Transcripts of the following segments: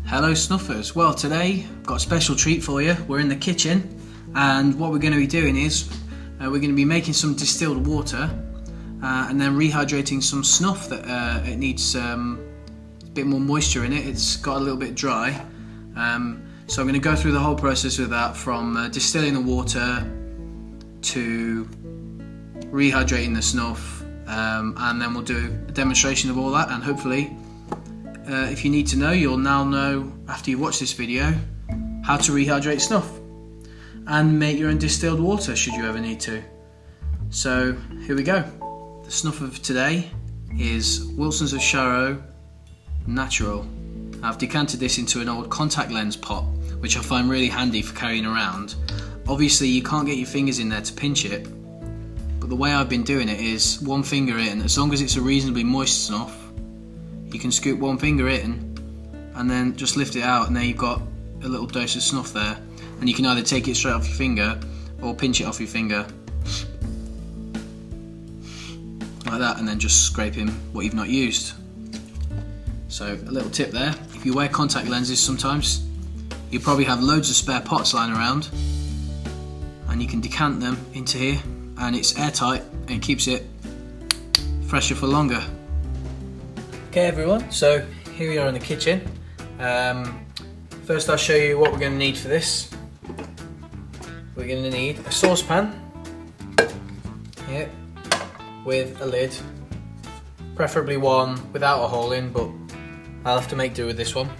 Hello Snuffers, well today I've got a special treat for you. We're in the kitchen and what we're going to be doing is we're going to be making some distilled water and then rehydrating some snuff that it needs a bit more moisture in it. It's got a little bit dry, so I'm going to go through the whole process with that, from distilling the water to rehydrating the snuff, and then we'll do a demonstration of all that, and hopefully if you need to know, you'll now know after you watch this video how to rehydrate snuff and make your own distilled water should you ever need to. So here we go. The snuff of today is Wilson's of Charo Natural. I've decanted this into an old contact lens pot, which I find really handy for carrying around. Obviously you can't get your fingers in there to pinch it, but the way I've been doing it is one finger in. As long as it's a reasonably moist snuff, you can scoop one finger in and then just lift it out, and then you've got a little dose of snuff there, and you can either take it straight off your finger or pinch it off your finger like that, and then just scrape in what you've not used. So a little tip there, if you wear contact lenses sometimes, you probably have loads of spare pots lying around, and you can decant them into here and it's airtight and it keeps it fresher for longer. Okay everyone, so here we are in the kitchen. First I'll show you what we're going to need for this. We're going to need a saucepan here with a lid, preferably one without a hole in, but I'll have to make do with this one.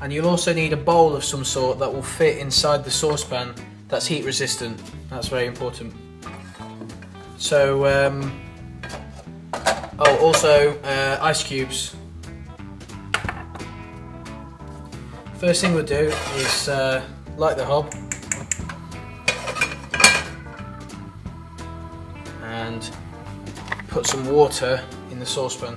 And you'll also need a bowl of some sort that will fit inside the saucepan that's heat resistant. That's very important. So also ice cubes. First thing we'll do is light the hob and put some water in the saucepan.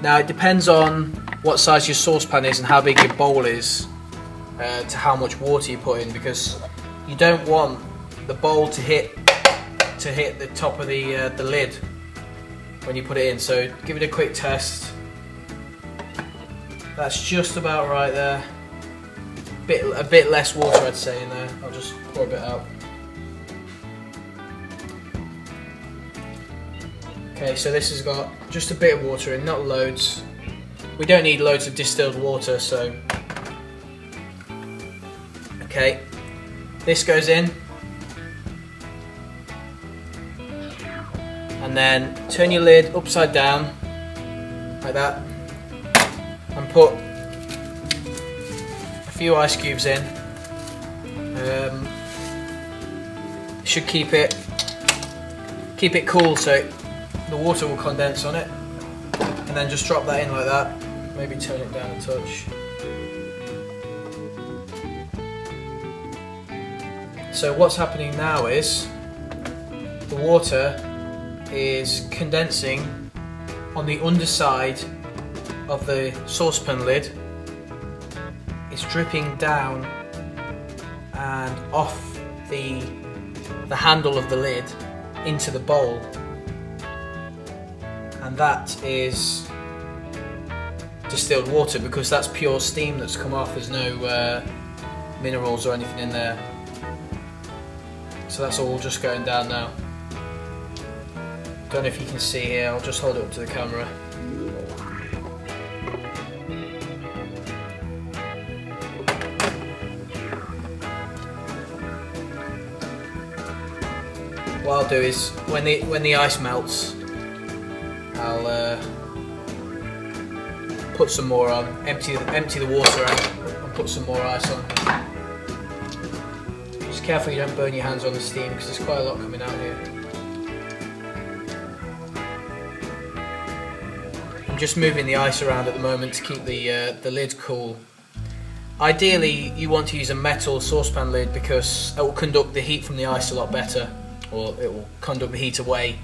Now it depends on what size your saucepan is and how big your bowl is to how much water you put in, because you don't want the bowl to hit the top of the lid when you put it in. So give it a quick test. That's just about right there. A bit less water I'd say in there. I'll just pour a bit out. Okay, so this has got just a bit of water in, not loads. We don't need loads of distilled water, so okay, this goes in, and then turn your lid upside down like that and put a few ice cubes in. Should keep it cool so the water will condense on it, and then just drop that in like that. Maybe turn it down a touch. So what's happening now is the water is condensing on the underside of the saucepan lid. It's dripping down and off the handle of the lid into the bowl, and that is distilled water because that's pure steam that's come off. There's no minerals or anything in there. So that's all just going down now. Don't know if you can see here, I'll just hold it up to the camera. What I'll do is when the ice melts, I'll put some more on, empty the water out and put some more ice on. Just careful you don't burn your hands on the steam because there's quite a lot coming out here. I'm just moving the ice around at the moment to keep the lid cool. Ideally you want to use a metal saucepan lid because it will conduct the heat from the ice a lot better, or it will conduct the heat away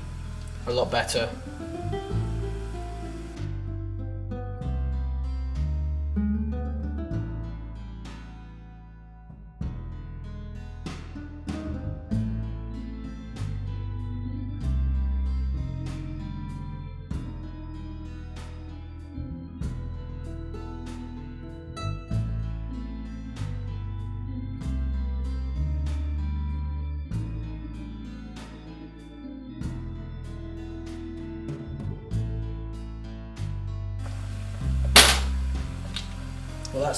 a lot better. Well,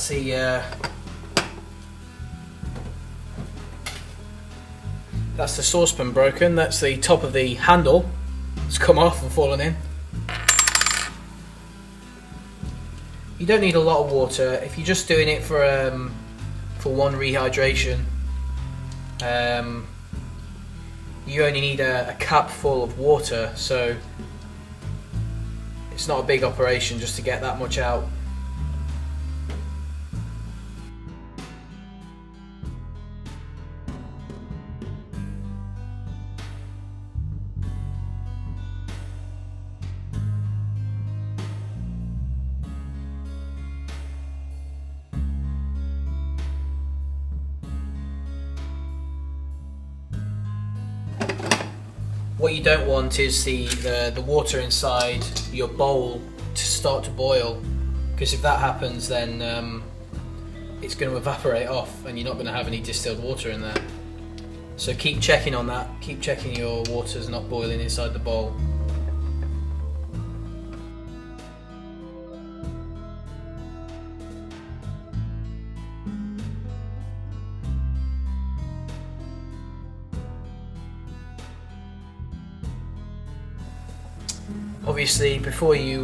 that's the saucepan broken. That's the top of the handle. It's come off and fallen in. You don't need a lot of water if you're just doing it for one rehydration. You only need a cap full of water, so it's not a big operation just to get that much out. What you don't want is the water inside your bowl to start to boil, because if that happens, then it's going to evaporate off and you're not going to have any distilled water in there. So keep checking on that, keep checking your water's not boiling inside the bowl. Obviously, before you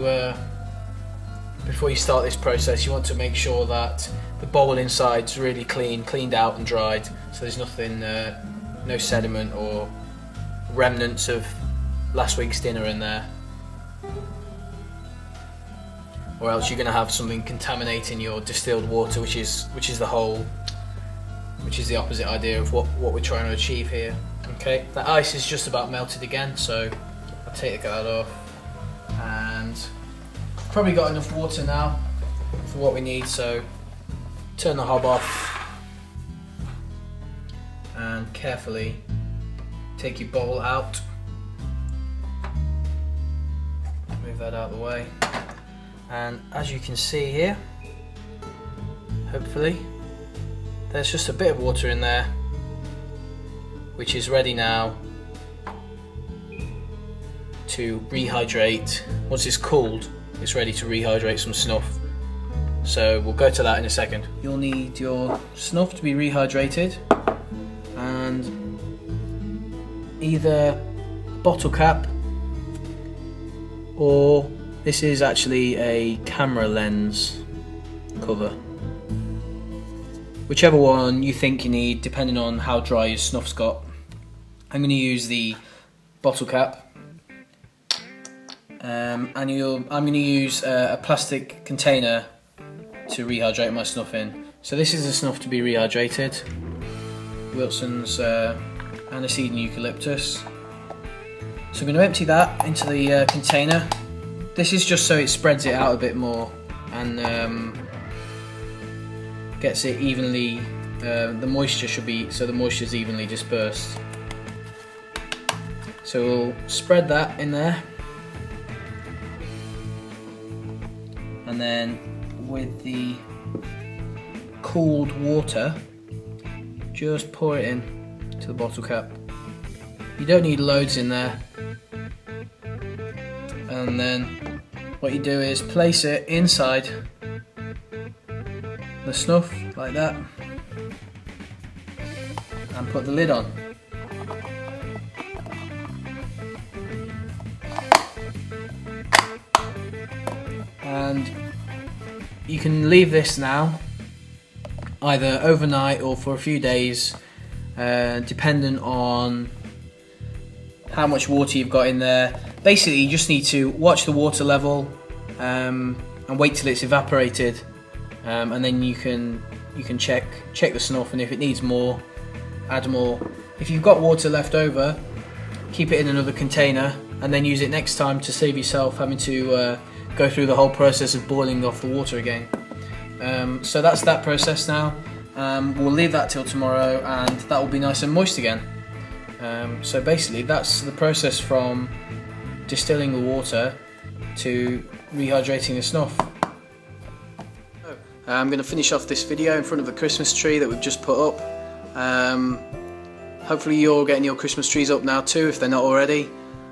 start this process, you want to make sure that the bowl inside's really cleaned out and dried, so there's nothing, no sediment or remnants of last week's dinner in there, or else you're going to have something contaminating your distilled water, which is the opposite idea of what we're trying to achieve here. Okay, the ice is just about melted again, so I'll take the guard off. And probably got enough water now for what we need, so turn the hob off and carefully take your bowl out, move that out of the way, and as you can see here, hopefully there's just a bit of water in there, which is ready now to rehydrate. Once it's cooled, it's ready to rehydrate some snuff. So we'll go to that in a second. You'll need your snuff to be rehydrated, and either a bottle cap, or this is actually a camera lens cover. Whichever one you think you need, depending on how dry your snuff's got. I'm going to use the bottle cap. And I'm going to use a plastic container to rehydrate my snuff in. So this is the snuff to be rehydrated. Wilson's aniseed and eucalyptus. So I'm going to empty that into the container. This is just so it spreads it out a bit more and gets it evenly. The moisture should be, so the moisture is evenly dispersed. So we'll spread that in there. And then with the cooled water, just pour it in to the bottle cap. You don't need loads in there. And then what you do is place it inside the snuff like that and put the lid on. And you can leave this now either overnight or for a few days, depending on how much water you've got in there. Basically, you just need to watch the water level and wait till it's evaporated, and then you can check the snuff, and if it needs more, add more. If you've got water left over, keep it in another container and then use it next time to save yourself having to go through the whole process of boiling off the water again. So that's that process now. We'll leave that till tomorrow and that will be nice and moist again. So basically that's the process from distilling the water to rehydrating the snuff. I'm going to finish off this video in front of the Christmas tree that we've just put up. Hopefully you're getting your Christmas trees up now too if they're not already,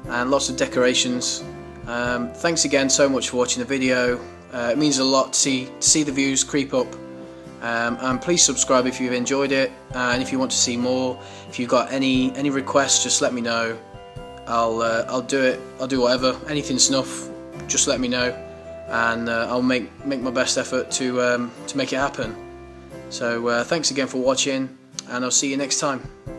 and lots of decorations. Thanks again so much for watching the video. It means a lot to see the views creep up. And please subscribe if you've enjoyed it, and if you want to see more, if you've got any requests, just let me know. I'll do it. I'll do whatever, anything Snuff, just let me know, and I'll make my best effort to make it happen. So thanks again for watching, and I'll see you next time.